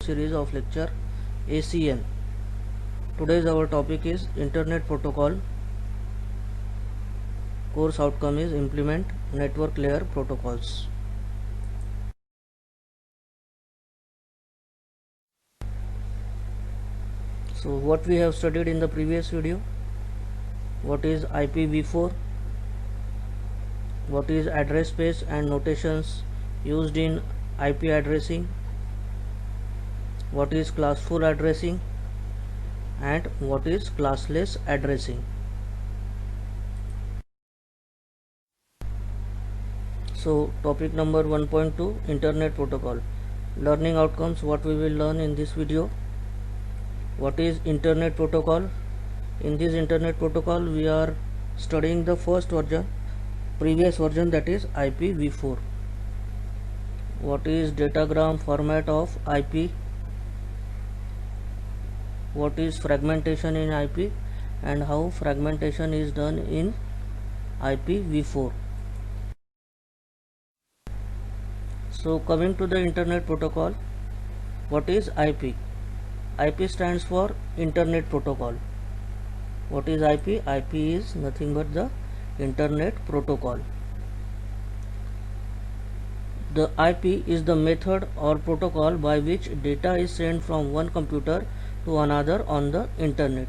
Series of lecture ACN. Today's our topic is Internet Protocol. Course outcome is implement network layer protocols. So what we have studied in the previous video, what is IPv4, what is address space and notations used in IP addressing, what is classful addressing, and what is classless addressing. So topic number 1.2, Internet Protocol. Learning outcomes, what we will learn in this video. What is Internet Protocol? In this Internet Protocol we are studying the first version, previous version, that is IPv4. What is datagram format of IP? What is fragmentation in IP and how fragmentation is done in IPv4. So coming to the Internet Protocol, what is IP? IP stands for Internet Protocol. What is IP? IP is nothing but the Internet Protocol. The IP is the method or protocol by which data is sent from one computer to another on the internet.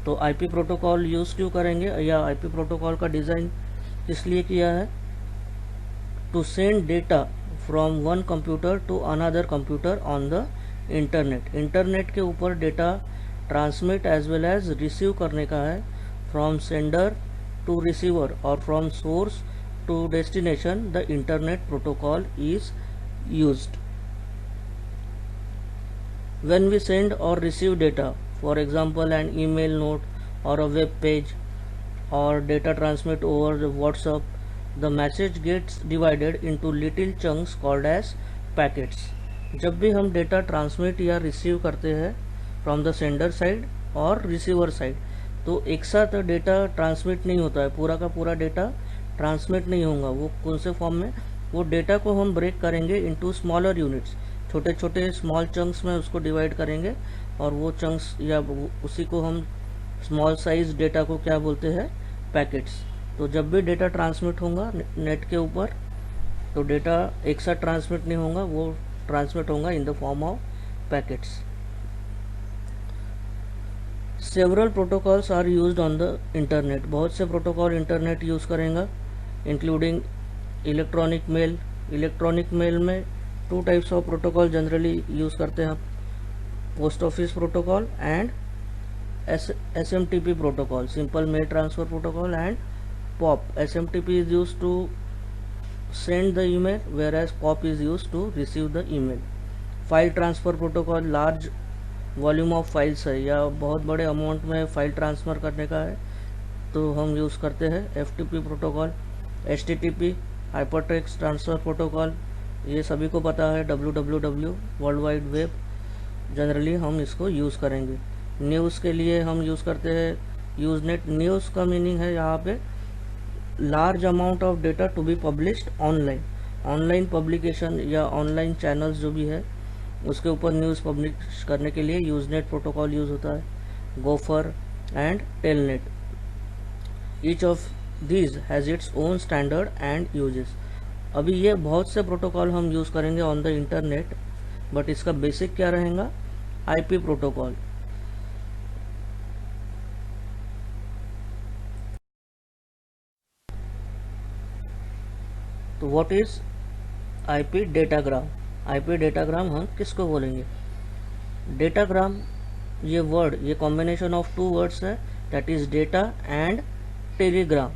तो IP protocol use क्यों करेंगे या IP protocol का design किस लिए किया है? To send data from one computer to another computer on the internet. Internet के ऊपर data transmit as well as receive करने का है. फ्रॉम सेंडर टू रिसीवर और from source to destination, the internet protocol is used. When we send or receive data, for example an email note or a web page or data transmit over the WhatsApp, the message gets divided into little chunks called as packets. जब भी हम data transmit या receive करते हैं from the sender side और receiver side, तो एक साथ डेटा ट्रांसमिट नहीं होता है, पूरा का पूरा डेटा ट्रांसमिट नहीं होगा. वो कौन से फॉर्म में? वो डेटा को हम ब्रेक करेंगे इनटू स्मॉलर यूनिट्स, छोटे छोटे स्मॉल चंक्स में उसको डिवाइड करेंगे और वो चंक्स या उसी को हम स्मॉल साइज डेटा को क्या बोलते हैं? पैकेट्स. तो जब भी डेटा ट्रांसमिट होगा नेट के ऊपर, तो डेटा एक साथ ट्रांसमिट नहीं होगा, वो ट्रांसमिट होगा in the form of packets. Several protocols are used on the internet. बहुत से प्रोटोकॉल इंटरनेट यूज़ करेंगे, including electronic mail. Electronic mail में two types of protocol generally use करते हैं, post office protocol and SMTP protocol, simple mail transfer protocol, and POP. SMTP is use to send the email whereas POP is use to receive the email. File transfer protocol, large volume of files है या बहुत बड़े amount में file transfer करने का है तो हम यूज़ करते हैं FTP protocol. HTTP, hyper text transfer protocol, ये सभी को पता है. WWW, world wide web, generally हम इसको यूज़ करेंगे. न्यूज़ के लिए हम यूज़ करते हैं यूज़नेट. न्यूज़ का मीनिंग है यहाँ पे large amount of data to be published online. Online publication या ऑनलाइन चैनल्स जो भी है उसके ऊपर न्यूज़ पब्लिश करने के लिए यूज़नेट प्रोटोकॉल यूज़ होता है. Gopher and Telnet, each of these has its own standard and uses. अभी ये बहुत से प्रोटोकॉल हम यूज़ करेंगे ऑन द इंटरनेट, बट इसका बेसिक क्या रहेगा? IP protocol. तो what is IP datagram? IP datagram हम किसको बोलेंगे? डेटाग्राम, ये वर्ड, ये कॉम्बिनेशन ऑफ टू वर्ड्स है, that is data and telegram.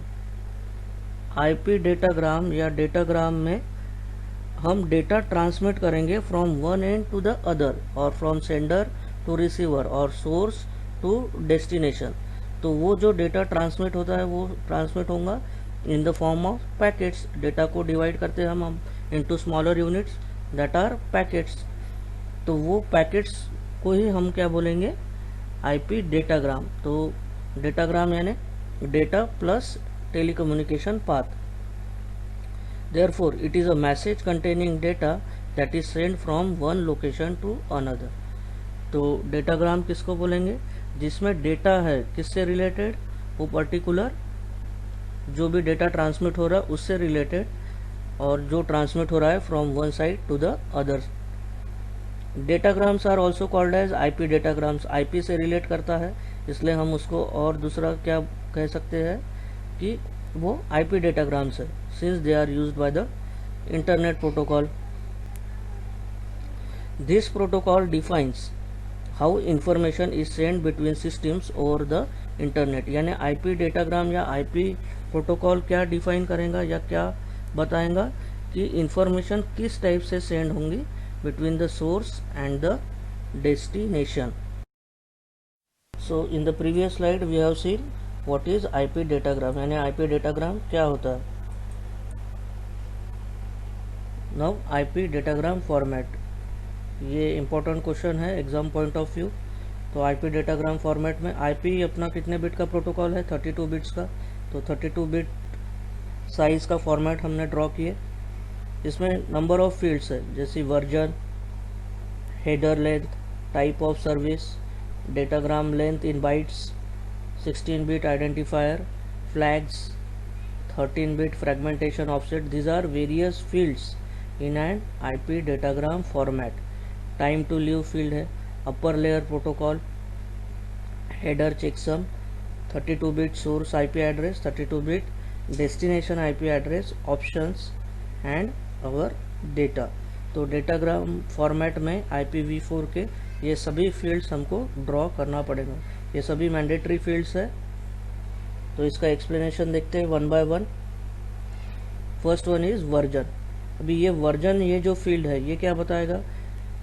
IP datagram या डेटाग्राम में हम डेटा ट्रांसमिट करेंगे from one and to the other और फ्रॉम सेंडर टू रिसीवर और सोर्स टू डेस्टिनेशन. तो वो जो डेटा ट्रांसमिट होता है वो ट्रांसमिट होगा in the form of packets. Data को डिवाइड करते हैं हम into smaller units that are packets. तो वो पैकेट्स को ही हम क्या बोलेंगे? IP datagram. तो डेटाग्राम यानी data plus telecommunication path. Therefore, it is a message containing data that is send from one location to another. तो डेटाग्राम किसको बोलेंगे? जिसमें डेटा है किससे रिलेटेड? वो पर्टिकुलर जो भी डेटा ट्रांसमिट हो रहा है उससे रिलेटेड, और जो ट्रांसमिट हो रहा है from one side to the other. Datagrams are also called as IP datagrams. IP से रिलेट करता है, इसलिए हम उसको और दूसरा क्या कह सकते हैं कि वो आईपी डेटाग्राम्स है, since they are used by the internet protocol. This protocol defines how information is send between systems over the internet. यानी आईपी डेटाग्राम या आईपी प्रोटोकॉल क्या डिफाइन करेगा या क्या बताएगा कि इंफॉर्मेशन किस टाइप से सेंड होंगी between the source and the destination. So in the previous slide we have seen what is IP datagram, यानी आईपी डेटाग्राम क्या होता है। नाउ आईपी डेटाग्राम फॉर्मेट, ये इंपॉर्टेंट क्वेश्चन है एग्जाम पॉइंट ऑफ व्यू। तो IP datagram format में IP अपना कितने बिट का प्रोटोकॉल है? 32 बिट्स का। तो 32 बिट साइज का फॉर्मेट हमने ड्रॉ किए। इसमें नंबर ऑफ फील्ड्स है, जैसे version, header length, type of service, datagram length in bytes, 16 bit identifier, flags, 13 bit fragmentation offset. these are various fields in an IP datagram format. Time to live field है, upper layer protocol, header checksum, 32 bit source IP address, 32 bit destination IP address, options and our data. तो datagram format में IPv4 के ये सभी fields हमको draw करना पड़ेगा। ये सभी मैंडेटरी फील्ड्स है। तो इसका एक्सप्लेनेशन देखते हैं one by one. First one is version. अभी ये वर्जन, ये जो फील्ड है ये क्या बताएगा?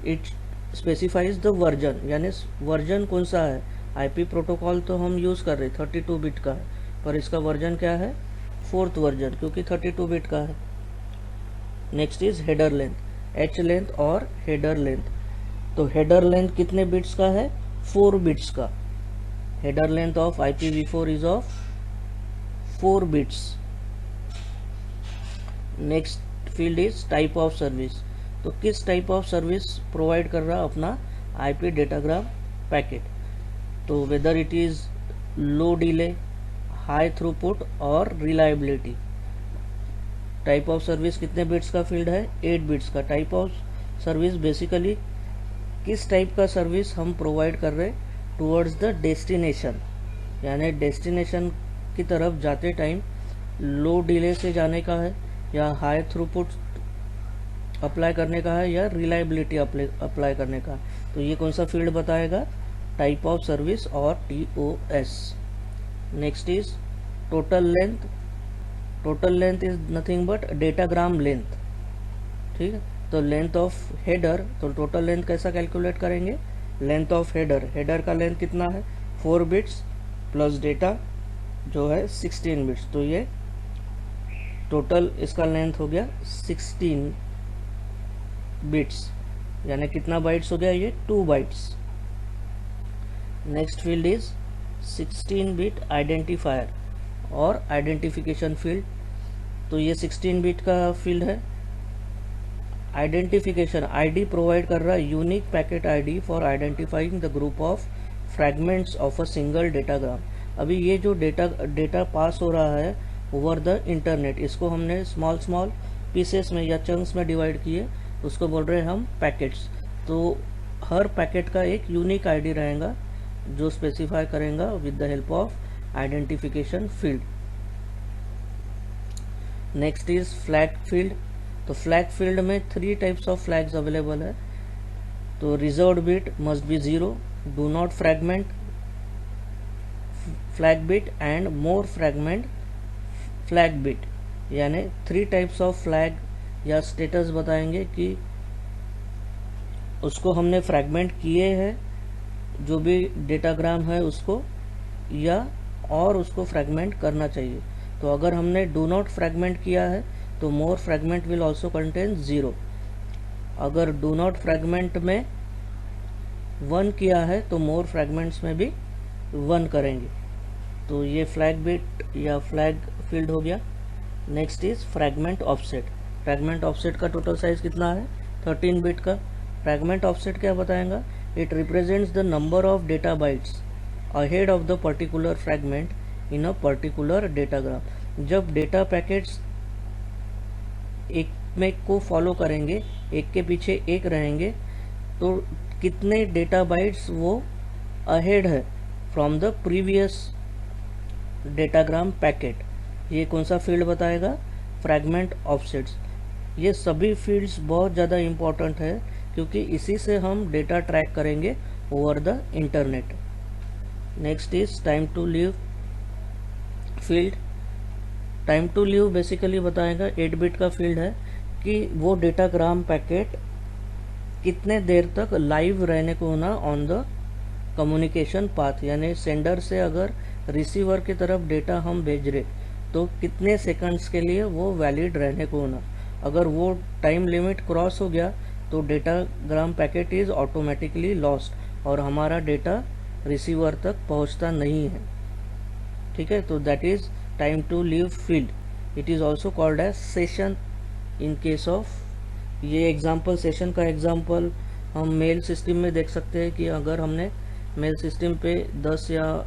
इट स्पेसिफाइज द वर्जन, यानी वर्जन कौन सा है। आईपी प्रोटोकॉल तो हम यूज़ कर रहे 32 बिट का है, पर इसका वर्जन क्या है? 4th वर्जन, क्योंकि 32 बिट का है। Next is header length, H length और हेडर लेंथ। तो हेडर लेंथ कितने बिट्स का है? 4 बिट्स का। Header length of IPv4 is of 4 bits. Next field is type of service. तो किस टाइप ऑफ सर्विस प्रोवाइड कर रहा अपना आईपी डेटाग्राम पैकेट। तो whether it is low delay, high throughput और रिलायबिलिटी। टाइप ऑफ सर्विस कितने bits का field है? 8 बिट्स का। टाइप ऑफ सर्विस बेसिकली किस टाइप का सर्विस हम प्रोवाइड कर रहे टुवर्ड्स द डेस्टिनेशन, यानी डेस्टिनेशन की तरफ जाते टाइम लो डिले से जाने का है, या हाई थ्रूपुट अप्लाई करने का है, या रिलायबिलिटी अप्लाई करने का। तो ये कौन सा फील्ड बताएगा? टाइप ऑफ सर्विस और TOS। Next is total length. Total length is nothing but datagram length, ठीक है। तो लेंथ ऑफ हेडर, तो टोटल लेंथ कैसा कैलकुलेट करेंगे? लेंथ ऑफ हेडर, हेडर का लेंथ कितना है? 4 बिट्स प्लस डेटा जो है 16 बिट्स। तो ये टोटल इसका लेंथ हो गया 16 बिट्स, यानी कितना बाइट्स हो गया? ये 2 bytes. Next field is 16 bit identifier और आइडेंटिफिकेशन फील्ड। तो ये 16 बिट का फील्ड है। आइडेंटिफिकेशन आईडी प्रोवाइड कर रहा है unique packet ID for identifying the group of fragments of a single datagram. अभी ये जो डेटा पास हो रहा है ओवर द इंटरनेट, इसको हमने स्मॉल पीसेस में या चंक्स में डिवाइड किए, उसको बोल रहे हैं हम पैकेट्स। तो हर पैकेट का एक यूनिक आईडी रहेगा जो स्पेसिफाई करेगा with the help of identification field. Next is flag field. तो फ्लैग फील्ड में 3 टाइप्स ऑफ फ्लैग्स अवेलेबल है। तो reserved bit must be 0, do not fragment flag bit and more fragment flag bit. यानी 3 types of flag या status बताएंगे कि उसको हमने फ्रैगमेंट किए हैं जो भी डेटाग्राम है उसको, या और उसको फ्रैगमेंट करना चाहिए। तो अगर हमने डू नॉट फ्रैगमेंट किया है तो मोर फ्रैगमेंट विल ऑल्सो कंटेन 0। अगर डू नॉट फ्रैगमेंट में 1 किया है तो मोर फ्रैगमेंट्स में भी 1 करेंगे। तो ये फ्लैग बिट या फ्लैग फील्ड हो गया। Next is fragment offset. Fragment offset का टोटल साइज कितना है? 13 बिट का। फ्रैगमेंट ऑफसेट क्या बताएगा? It represents the number of data bytes ahead of the particular fragment in a particular datagram. जब डेटा पैकेट्स एक में को फॉलो करेंगे, एक के पीछे एक रहेंगे, तो कितने डेटा बाइट्स वो अहेड है from the previous datagram packet, ये कौन सा फील्ड बताएगा? Fragment offsets. ये सभी फील्ड्स बहुत ज़्यादा इम्पॉर्टेंट है क्योंकि इसी से हम डेटा ट्रैक करेंगे over the internet. Next is time to live field. Time to live basically बताएगा, 8 बिट का फील्ड है कि वो डेटाग्राम पैकेट कितने देर तक लाइव रहने को होना ऑन द कम्युनिकेशन पाथ, यानी सेंडर से अगर रिसीवर की तरफ डेटा हम भेज रहे तो कितने सेकंड्स के लिए वो वैलिड रहने को होना। अगर वो टाइम लिमिट क्रॉस हो गया तो datagram packet is automatically lost और हमारा डेटा रिसीवर तक पहुंचता नहीं है। ठीक है, तो that is time to live field. It is also called as session in case of, ये एग्जाम्पल सेशन का एग्जाम्पल हम मेल सिस्टम में देख सकते हैं कि अगर हमने मेल सिस्टम पे 10 या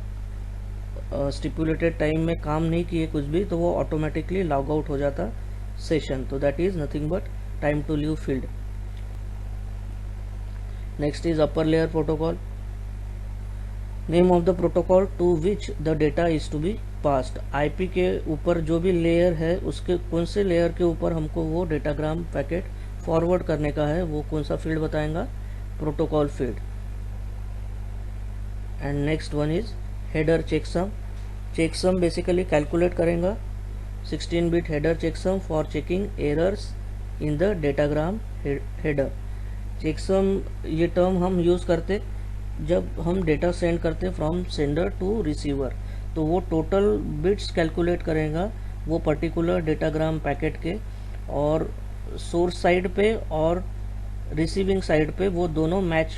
स्टिपुलेटेड टाइम में काम नहीं किए कुछ भी, तो वो ऑटोमेटिकली लॉग आउट हो जाता सेशन। तो that is nothing but time to live field. Next is upper layer protocol. Name of the protocol to which the data is to be passed. IP के ऊपर जो भी लेयर है उसके कौन से लेयर के ऊपर हमको वो डेटाग्राम पैकेट फॉरवर्ड करने का है, वो कौन सा फील्ड बताएगा? Protocol field. And next one is header checksum. Checksum basically calculate करेगा 16 bit header checksum for checking errors in the datagram header. Checksum ये टर्म हम यूज करते जब हम डेटा सेंड करते फ्रॉम सेंडर टू रिसीवर, तो वो टोटल बिट्स कैलकुलेट करेगा वो पर्टिकुलर डेटाग्राम पैकेट के, और सोर्स साइड पे और रिसीविंग साइड पे वो दोनों मैच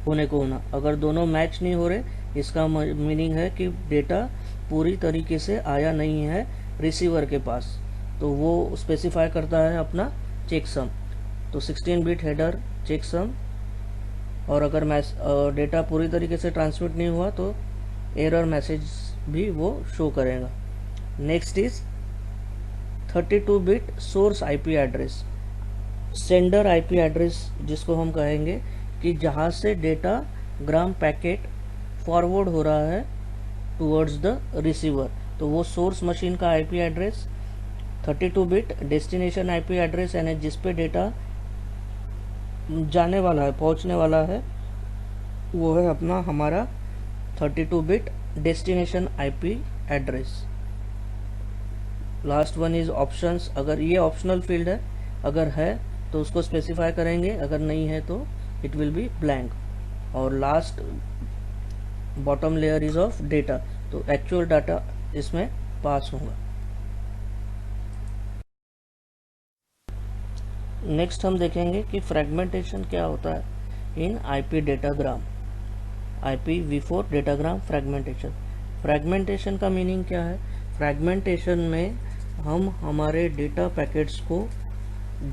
होने को होना। अगर दोनों मैच नहीं हो रहे, इसका मीनिंग है कि डेटा पूरी तरीके से आया नहीं है रिसीवर के पास, तो वो स्पेसिफाई करता है अपना चेकसम। तो 16 बिट हेडर चेकसम, और अगर डेटा पूरी तरीके से ट्रांसमिट नहीं हुआ तो एरर मैसेज भी वो शो करेगा। Next is 32 bit source IP address. Sender IP address जिसको हम कहेंगे कि जहाँ से डेटा ग्राम पैकेट फॉरवर्ड हो रहा है टुवर्ड्स द रिसीवर, तो वो सोर्स मशीन का IP address. 32 bit destination IP address, यानी जिस पे डेटा जाने वाला है, पहुंचने वाला है, वो है अपना हमारा 32 bit destination IP address. Last one is options. अगर ये ऑप्शनल फील्ड है, अगर है तो उसको स्पेसिफाई करेंगे, अगर नहीं है तो इट विल बी ब्लैंक। और last bottom layer is of data, तो एक्चुअल डाटा इसमें पास होगा। नेक्स्ट हम देखेंगे कि फ्रेगमेंटेशन क्या होता है in IP datagram, IPv4 datagram fragmentation. Fragmentation का मीनिंग क्या है? फ्रेगमेंटेशन में हम हमारे डेटा पैकेट्स को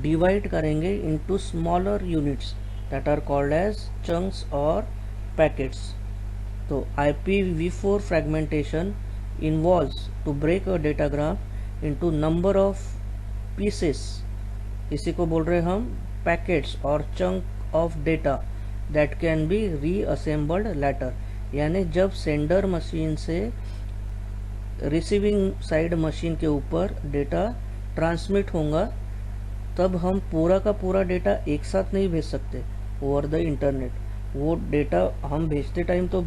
डिवाइड करेंगे into smaller units that are called as chunks और पैकेट्स। तो IPv4 fragmentation involves to break a datagram into number of pieces, इसी को बोल रहे हम पैकेट्स और chunk of data that can be reassembled later. यानी जब सेंडर मशीन से रिसीविंग साइड मशीन के ऊपर डेटा ट्रांसमिट होगा, तब हम पूरा का पूरा डेटा एक साथ नहीं भेज सकते ओवर द इंटरनेट। वो डेटा हम भेजते टाइम तो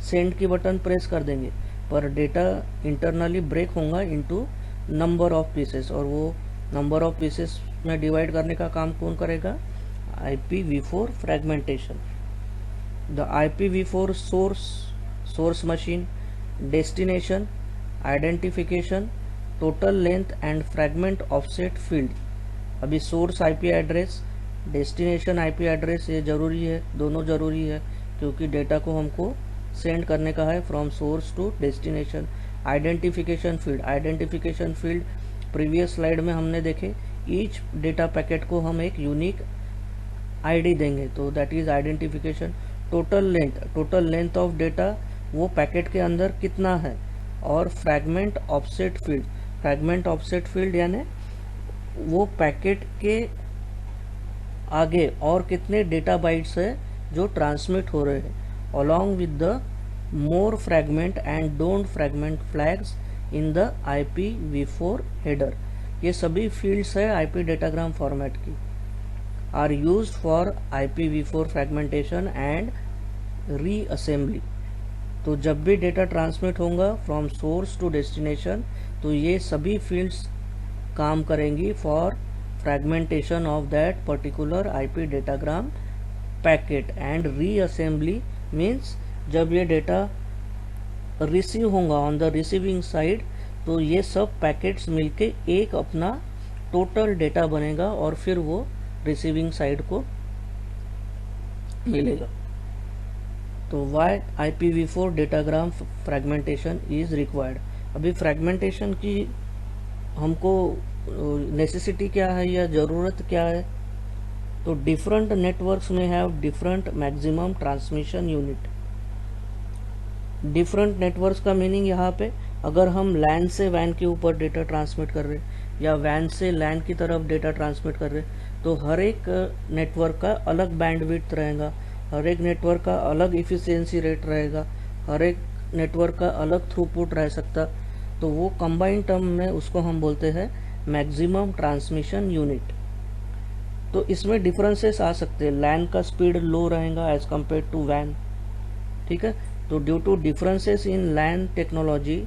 सेंड की बटन प्रेस कर देंगे, पर डेटा इंटरनली ब्रेक होगा इनटू नंबर ऑफ पीसेस, और वो नंबर ऑफ पीसेस में डिवाइड करने का काम कौन करेगा? IPv4 fragmentation. The IPv4 source machine, destination, identification, total length and fragment offset field. अभी source IP address, destination IP address ये जरूरी है, दोनों जरूरी है क्योंकि डेटा को हमको सेंड करने का है from source to destination. Identification field previous slide में हमने देखे, ईच डेटा पैकेट को हम एक यूनिक आईडी देंगे, तो that is identification. Total length of data वो पैकेट के अंदर कितना है। और फ्रैगमेंट ऑफसेट फील्ड यानी वो पैकेट के आगे और कितने डेटा बाइट्स है जो ट्रांसमिट हो रहे हैं, along with the more fragment and don't fragment flags in the IPv4 header. ये सभी फील्ड्स है आईपी डेटाग्राम फॉर्मेट की, are used for IPv4 fragmentation and reassembly. तो जब भी डेटा ट्रांसमिट होगा फ्रॉम सोर्स टू डेस्टिनेशन, तो ये सभी फील्ड्स काम करेंगी for fragmentation of that particular IP datagram packet. And reassembly means जब ये डेटा रिसीव होगा ऑन द रिसीविंग साइड, तो ये सब पैकेट्स मिलके एक अपना टोटल डेटा बनेगा और फिर वो रिसीविंग साइड को मिलेगा। तो why IPv4 datagram fragmentation is required. अभी फ्रैगमेंटेशन की हमको नेसेसिटी क्या है या ज़रूरत क्या है। तो डिफरेंट नेटवर्क्स में have different maximum transmission unit. Different networks का मीनिंग यहाँ पे, अगर हम लैन से वैन के ऊपर डेटा ट्रांसमिट कर रहे या वैन से लैन की तरफ डेटा ट्रांसमिट कर रहे, तो हर एक नेटवर्क का अलग बैंडविड्थ रहेगा, हर एक नेटवर्क का अलग इफिशियंसी रेट रहेगा, हर एक नेटवर्क का अलग थ्रूपुट रह सकता। तो वो कंबाइंड टर्म में उसको हम बोलते हैं मैक्सिमम ट्रांसमिशन यूनिट। तो इसमें डिफरेंसेस आ सकते हैं, लैन का स्पीड लो रहेगा एज कम्पेयर टू वैन, ठीक है। तो due to differences in LAN technology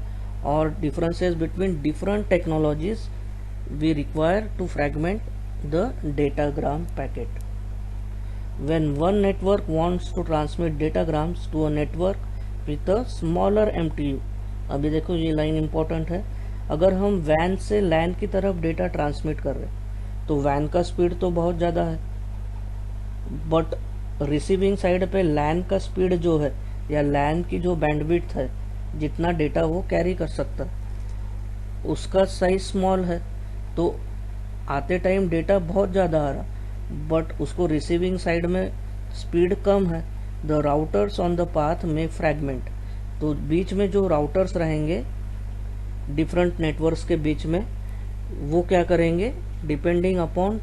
और differences between different technologies, we require to fragment the datagram packet. When one network wants to transmit datagrams to a network with a smaller MTU, अभी देखो ये line important है। अगर हम van से लैन की तरफ डेटा ट्रांसमिट कर रहे हैं तो वैन का स्पीड तो बहुत ज़्यादा है, बट रिसीविंग साइड पे लैन का स्पीड जो है या लैन की जो बैंडविड्थ है, जितना डेटा वो कैरी कर सकता उसका साइज स्मॉल है। तो आते टाइम डेटा बहुत ज़्यादा आ रहा, बट उसको रिसीविंग साइड में स्पीड कम है। The routers on the path में फ्रैगमेंट, तो बीच में जो राउटर्स रहेंगे डिफरेंट नेटवर्क्स के बीच में, वो क्या करेंगे, depending upon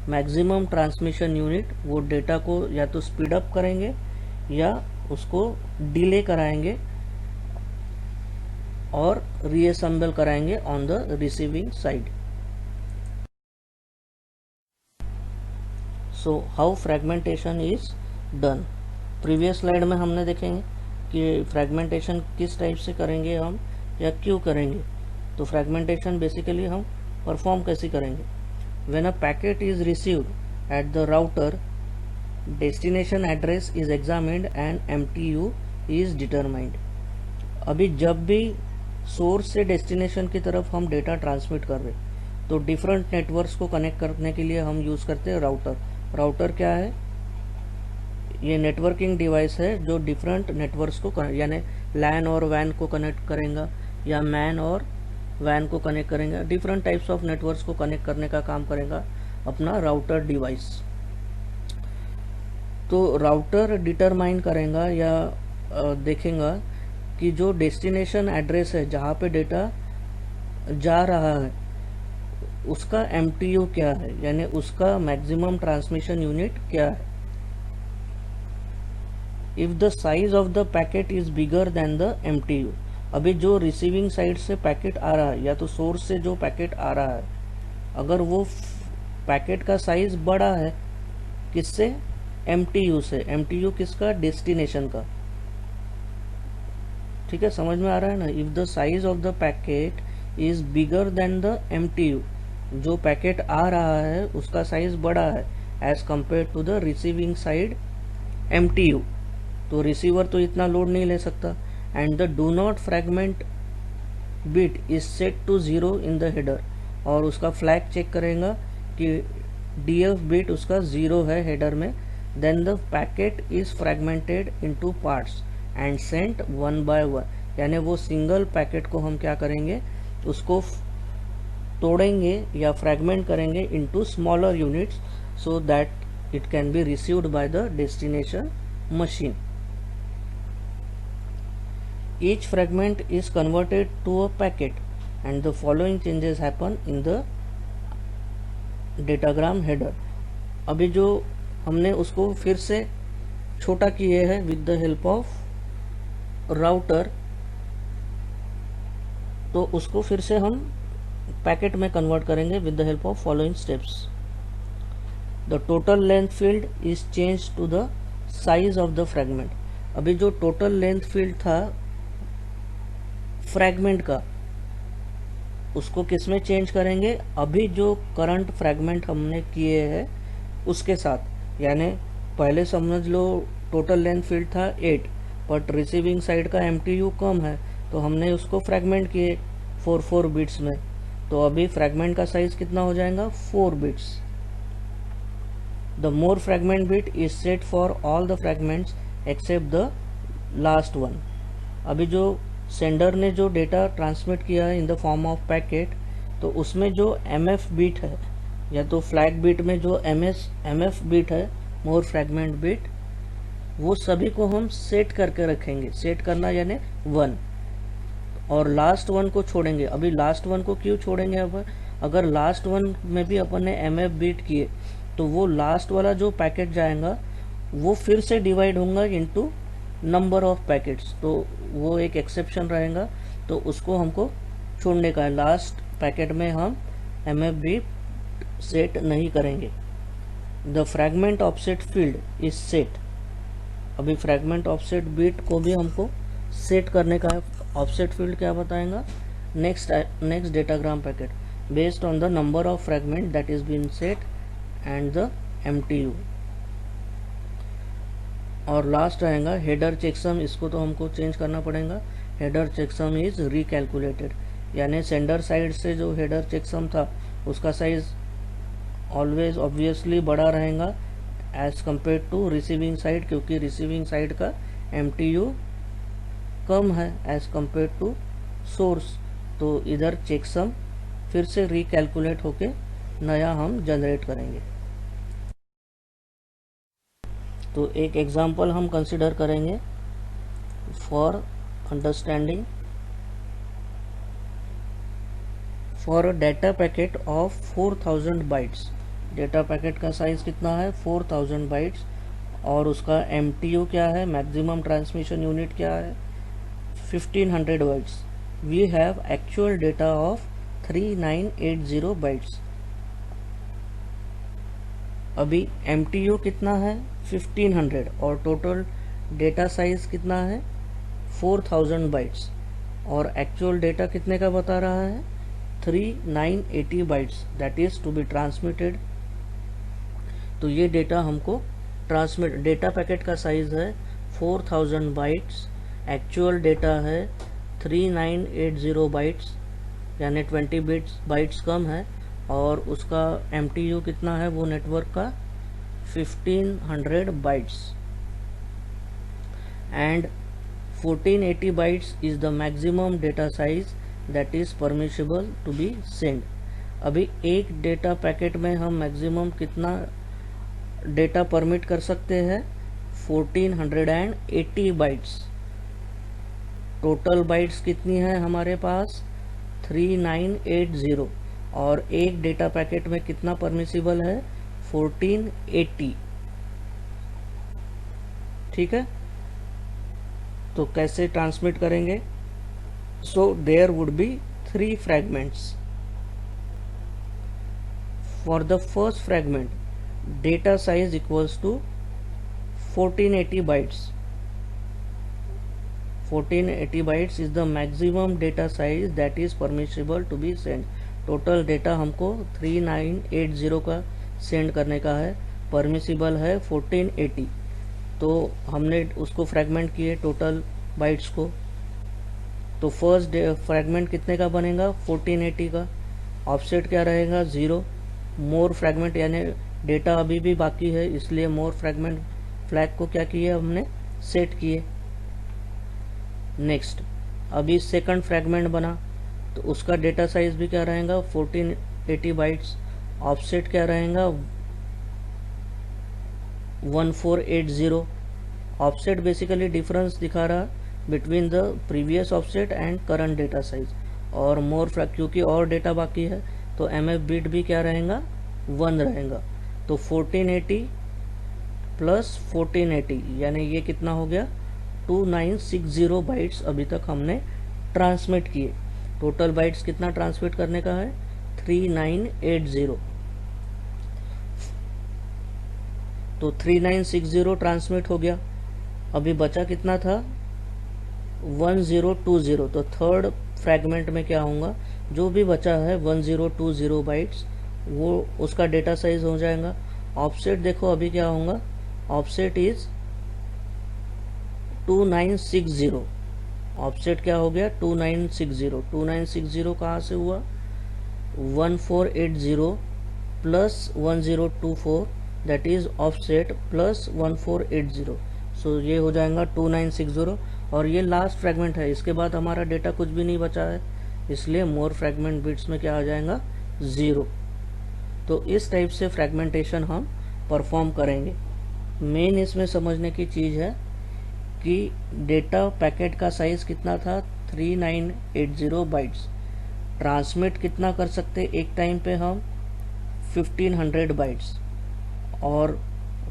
maximum transmission unit, वो डेटा को या तो स्पीड अप करेंगे या उसको डिले कराएंगे और रीअसेंबल कराएंगे on the receiving side. So how fragmentation is done. Previous slide में हमने देखेंगे कि फ्रैगमेंटेशन किस टाइप से करेंगे हम या क्यों करेंगे। तो फ्रैगमेंटेशन बेसिकली हम परफॉर्म कैसे करेंगे। When a packet is received at the router, destination address is examined and MTU is determined. अभी जब भी सोर्स से डेस्टिनेशन की तरफ हम डेटा ट्रांसमिट कर रहे, तो डिफरेंट नेटवर्क्स को कनेक्ट करने के लिए हम यूज़ करते हैं राउटर। राउटर क्या है, ये नेटवर्किंग डिवाइस है जो डिफरेंट नेटवर्क्स को यानी लैन और वैन को कनेक्ट करेगा या मैन और वैन को कनेक्ट करेगा, डिफरेंट टाइप्स ऑफ नेटवर्क्स को कनेक्ट करने का काम करेगा अपना राउटर डिवाइस। तो राउटर डिटरमाइन करेगा या देखेगा कि जो डेस्टिनेशन एड्रेस है जहाँ पे डेटा जा रहा है उसका MTU क्या है, यानी उसका मैक्सिमम ट्रांसमिशन यूनिट क्या है। If the size of the packet is bigger than the MTU, अभी जो रिसीविंग साइड से पैकेट आ रहा है या तो सोर्स से जो पैकेट आ रहा है, अगर वो पैकेट का साइज बड़ा है किससे, MTU से। MTU किसका, डेस्टिनेशन का, ठीक है, समझ में आ रहा है ना। If the size of the packet is bigger than the MTU, जो पैकेट आ रहा है उसका साइज बड़ा है as compare to the receiving side MTU, तो रिसीवर तो इतना लोड नहीं ले सकता। And the do not fragment bit is set to 0 in the header, और उसका फ्लैग चेक करेगा कि DF बिट उसका 0 है हेडर में। Then the packet is fragmented into parts and sent 1 by 1, यानी वो सिंगल पैकेट को हम क्या करेंगे, उसको तोड़ेंगे या फ्रैगमेंट करेंगे into smaller units, so that it can be received by the destination machine. Each fragment is converted to a packet and the following changes happen in the datagram header. अभी जो हमने उसको फिर से छोटा किए हैं with the help of router, तो उसको फिर से हम पैकेट में कन्वर्ट करेंगे with the help of following steps. The total length field is change to the size of the fragment. अभी जो टोटल लेंथ फील्ड था फ्रैगमेंट का, उसको किस में चेंज करेंगे? अभी जो करंट फ्रैगमेंट हमने किए हैं उसके साथ. यानी पहले समझ लो टोटल लेंथ फील्ड था 8, बट रिसीविंग साइड का MTU कम है, तो हमने उसको फ्रैगमेंट किए 4 बिट्स में. तो अभी फ्रैगमेंट का साइज कितना हो जाएगा? 4 bits. The more fragment bit is set for all the fragments except the last one. अभी जो सेंडर ने जो डेटा ट्रांसमिट किया है in the form of packet, तो उसमें जो MF बिट है या तो फ्लैग बिट में जो MF बिट है, मोर फ्रैगमेंट बिट, वो सभी को हम सेट करके रखेंगे. सेट करना यानी 1, और लास्ट वन को छोड़ेंगे. अभी लास्ट वन को क्यों छोड़ेंगे? अब अगर लास्ट वन में भी अपन ने MF बिट किए तो वो लास्ट वाला जो पैकेट जाएगा वो फिर से डिवाइड होगा इनटू नंबर ऑफ पैकेट्स, तो वो एक एक्सेप्शन रहेगा, तो उसको हमको छोड़ने का है. लास्ट पैकेट में हम MF बिट सेट नहीं करेंगे. The fragment offset field is set. अभी फ्रैगमेंट ऑफसेट बिट को भी हमको सेट करने का है. ऑफसेट फील्ड क्या बताएगा? Next datagram packet based on the number of fragment that is been set and the MTU. और लास्ट रहेगा हेडर चेकसम. इसको तो हमको चेंज करना पड़ेगा. Header checksum is recalculated. यानी सेंडर साइड से जो हेडर चेकसम था उसका साइज ऑलवेज ऑब्वियसली बड़ा रहेगा as compare to receiving side, क्योंकि रिसीविंग साइड का MTU कम है एज कंपेयर टू सोर्स. तो इधर चेकसम फिर से रिकैलकुलेट होके नया हम जनरेट करेंगे. तो एक एग्जांपल हम कंसिडर करेंगे for understanding. For a data packet of 4000 bytes. Data packet का साइज कितना है? 4000 बाइट्स. और उसका MTU क्या है? मैक्सिमम ट्रांसमिशन यूनिट क्या है? 1500 bytes. We have actual data of 3980 bytes. अभी MTU कितना है? 1500 और टोटल डेटा साइज कितना है? 4000 बाइट्स. और एक्चुअल डेटा कितने का बता रहा है? 3980 bytes that is to be transmitted. तो ये डेटा हमको ट्रांसमिट. डेटा पैकेट का साइज है 4000 बाइट्स. एक्चुअल डेटा है 3980 बाइट्स, यानी 20 बाइट्स कम है. और उसका MTU कितना है वो नेटवर्क का? 1500 bytes. And 1480 bytes is the maximum data size that is permissible to be send. अभी एक डेटा पैकेट में हम मैक्सिमम कितना डेटा परमिट कर सकते हैं? 1480 बाइट्स. टोटल बाइट्स कितनी है हमारे पास? 3980. और एक डेटा पैकेट में कितना परमिसिबल है? 1480. ठीक है. तो कैसे ट्रांसमिट करेंगे? So there would be 3 fragments. For the first fragment data size equals to 1480 bytes. 1480 bytes is the maximum data size that is permissible to be sent. Total data हमको 3980 का सेंड करने का है. परमिसिबल है 1480. तो हमने उसको फ्रैगमेंट किए टोटल बाइट्स को. तो फर्स्ट फ्रैगमेंट कितने का बनेगा? 1480 का. ऑफसेट क्या रहेगा? 0. मोर फ्रैगमेंट यानी डेटा अभी भी बाकी है, इसलिए मोर फ्रैगमेंट फ्लैग को क्या किए हमने? सेट किए. नेक्स्ट अभी सेकंड फ्रैगमेंट बना तो उसका डेटा साइज भी क्या रहेगा? 1480 बाइट्स. ऑफसेट क्या रहेगा? 1480. ऑफसेट बेसिकली डिफरेंस दिखा रहा between the previous offset and current data size, और मोर क्योंकि और डेटा बाकी है तो एम एफ बिट भी क्या रहेगा, 1 रहेगा। तो 1480 प्लस 1480 यानी ये कितना हो गया, 2960 बाइट्स अभी तक हमने ट्रांसमिट किए। टोटल बाइट्स कितना ट्रांसमिट करने का है, 3980। तो 3960 ट्रांसमिट हो गया। अभी बचा कितना था, 1020। तो थर्ड फ्रैगमेंट में क्या होगा, जो भी बचा है 1020 बाइट्स, वो उसका डेटा साइज हो जाएगा। ऑफसेट देखो अभी क्या होगा, ऑफसेट इज 2960। ऑफसेट क्या हो गया, 2960। 2960 कहाँ से हुआ, 1480 plus 1024, that is offset plus 1480। सो ये हो जाएगा 2960। और ये लास्ट फ्रैगमेंट है, इसके बाद हमारा डेटा कुछ भी नहीं बचा है, इसलिए मोर फ्रैगमेंट बिट्स में क्या आ जाएगा, 0। तो इस टाइप से फ्रैगमेंटेशन हम परफॉर्म करेंगे। मेन इसमें समझने की चीज़ है कि डेटा पैकेट का साइज कितना था, 3980 बाइट्स। ट्रांसमिट कितना कर सकते एक टाइम पे हम, 1500 बाइट्स। और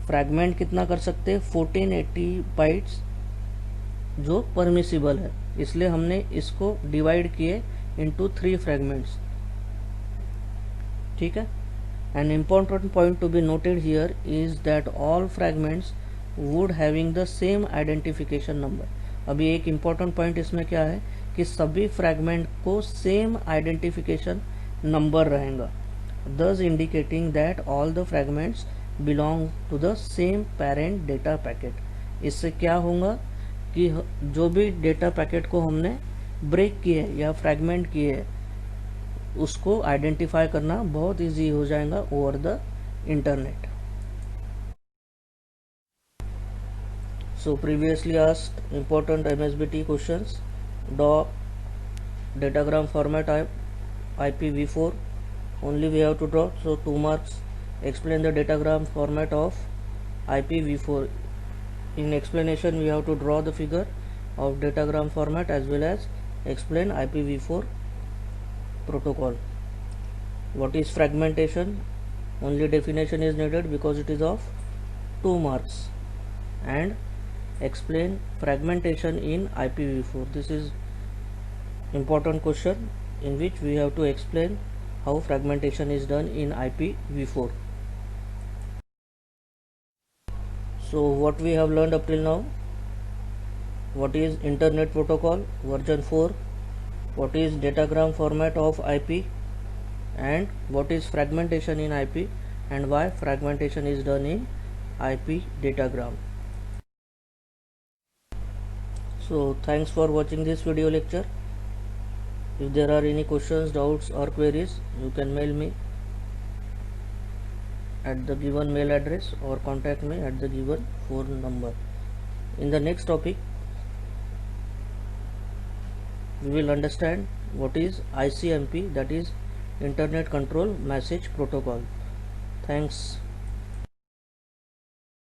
फ्रैगमेंट कितना कर सकते, 1480 बाइट्स, जो परमिसिबल है। इसलिए हमने इसको डिवाइड किए इनटू 3 फ्रैगमेंट्स। ठीक है। An important point to be noted here is that all fragments would having the same identification number. अभी एक important point इसमें क्या है कि सभी fragment को same identification number रहेगा, thus indicating that all the fragments belong to the same parent data packet. इससे क्या होगा कि जो भी डेटा पैकेट को हमने ब्रेक किए या फ्रैगमेंट किए, उसको आइडेंटिफाई करना बहुत इजी हो जाएगा over the internet. So previously asked important MSBT questions, datagram format IPv4 only we have to draw, so 2 marks. Explain the datagram format of IPv4. In explanation we have to draw the figure of datagram format as well as explain IPv4 protocol. What is fragmentation? Only definition is needed because it is of 2 marks. And explain fragmentation in IPv4. This is important question in which we have to explain how fragmentation is done in IPv4. So what we have learned up till now, what is internet protocol version 4, what is datagram format of IP, and what is fragmentation in IP, and why fragmentation is done in IP datagram. So thanks for watching this video lecture. If there are any questions, doubts or queries, you can mail me at the given mail address or contact me at the given phone number. In the next topic, we will understand what is ICMP, that is Internet Control Message Protocol. Thanks.